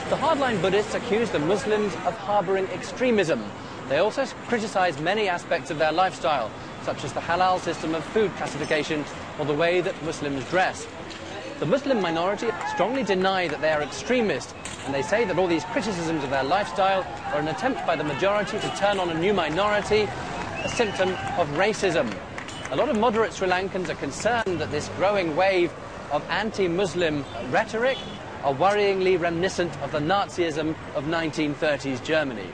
The hardline Buddhists accuse the Muslims of harbouring extremism. They also criticise many aspects of their lifestyle, such as the halal system of food classification or the way that Muslims dress. The Muslim minority strongly deny that they are extremist, and they say that all these criticisms of their lifestyle are an attempt by the majority to turn on a new minority, a symptom of racism. A lot of moderate Sri Lankans are concerned that this growing wave of anti-Muslim rhetoric are worryingly reminiscent of the Nazism of 1930s Germany.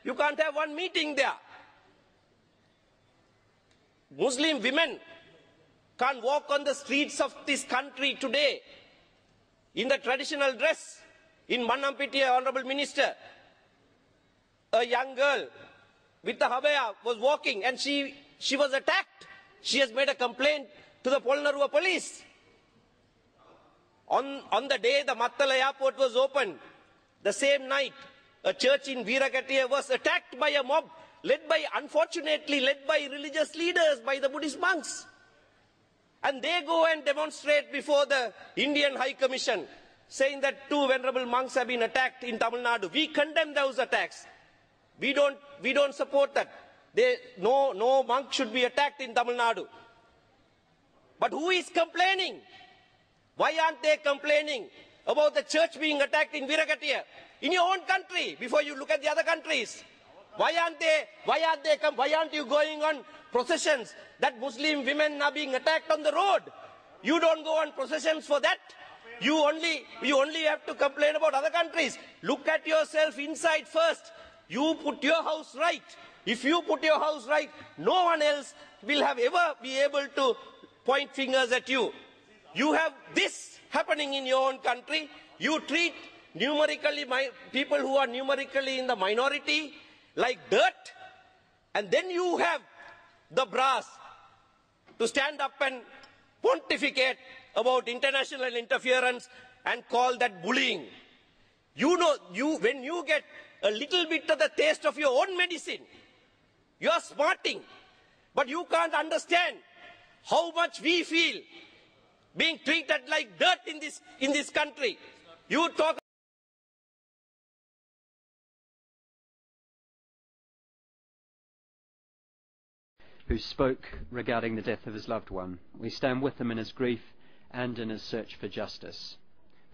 You can't have one meeting there. Muslim women can't walk on the streets of this country today in the traditional dress. In Manampitiya, Honorable Minister, a young girl with the habaya was walking and she was attacked. She has made a complaint to the Polnarua police. On the day the Mattala airport was opened, the same night, a church in Veeragattiya was attacked by a mob, unfortunately led by religious leaders, by the Buddhist monks. And they go and demonstrate before the Indian High Commission, saying that 2 venerable monks have been attacked in Tamil Nadu. We condemn those attacks. We don't support that. No monk should be attacked in Tamil Nadu. But who is complaining? Why aren't they complaining about the church being attacked in Veeragattiya? In your own country, before you look at the other countries. Why aren't you going on processions that Muslim women are being attacked on the road? You don't go on processions for that. You only have to complain about other countries. Look at yourself inside first. You put your house right. If you put your house right, no one else will ever be able to point fingers at you. You have this happening in your own country. You treat people who are numerically in the minority like dirt, and then you have the brass to stand up and pontificate about international interference and call that bullying. You know, when you get a little bit of the taste of your own medicine, you are smarting, but you can't understand how much we feel being treated like dirt in this country. You talk who spoke regarding the death of his loved one. We stand with him in his grief and in his search for justice.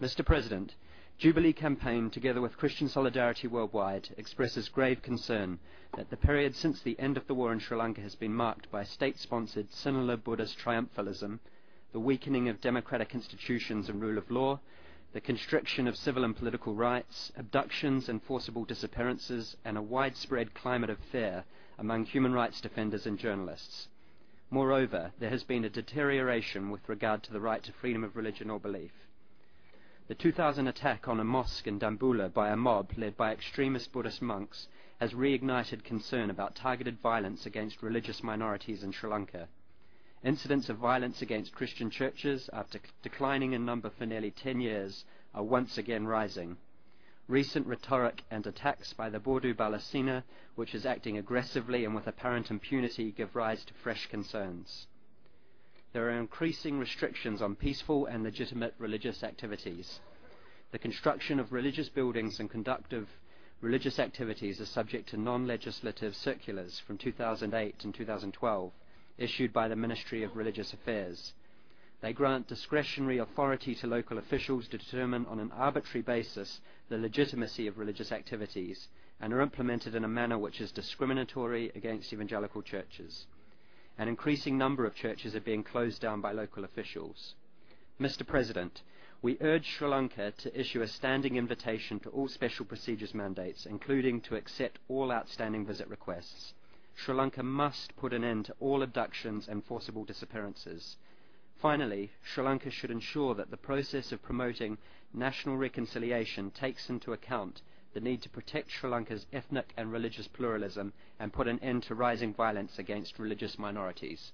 Mr. President, Jubilee Campaign, together with Christian Solidarity Worldwide, expresses grave concern that the period since the end of the war in Sri Lanka has been marked by state-sponsored similar Buddhist triumphalism, the weakening of democratic institutions and rule of law, the constriction of civil and political rights, abductions and forcible disappearances, and a widespread climate of fear among human rights defenders and journalists. Moreover, there has been a deterioration with regard to the right to freedom of religion or belief. The 2000 attack on a mosque in Dambulla by a mob led by extremist Buddhist monks has reignited concern about targeted violence against religious minorities in Sri Lanka. Incidents of violence against Christian churches, after declining in number for nearly 10 years, are once again rising. Recent rhetoric and attacks by the Bodu Bala Sena, which is acting aggressively and with apparent impunity, give rise to fresh concerns. There are increasing restrictions on peaceful and legitimate religious activities. The construction of religious buildings and conduct of religious activities is subject to non-legislative circulars from 2008 and 2012, issued by the Ministry of Religious Affairs. They grant discretionary authority to local officials to determine on an arbitrary basis the legitimacy of religious activities, and are implemented in a manner which is discriminatory against evangelical churches. An increasing number of churches are being closed down by local officials. Mr. President, we urge Sri Lanka to issue a standing invitation to all special procedures mandates, including to accept all outstanding visit requests. Sri Lanka must put an end to all abductions and forcible disappearances. Finally, Sri Lanka should ensure that the process of promoting national reconciliation takes into account the need to protect Sri Lanka's ethnic and religious pluralism and put an end to rising violence against religious minorities.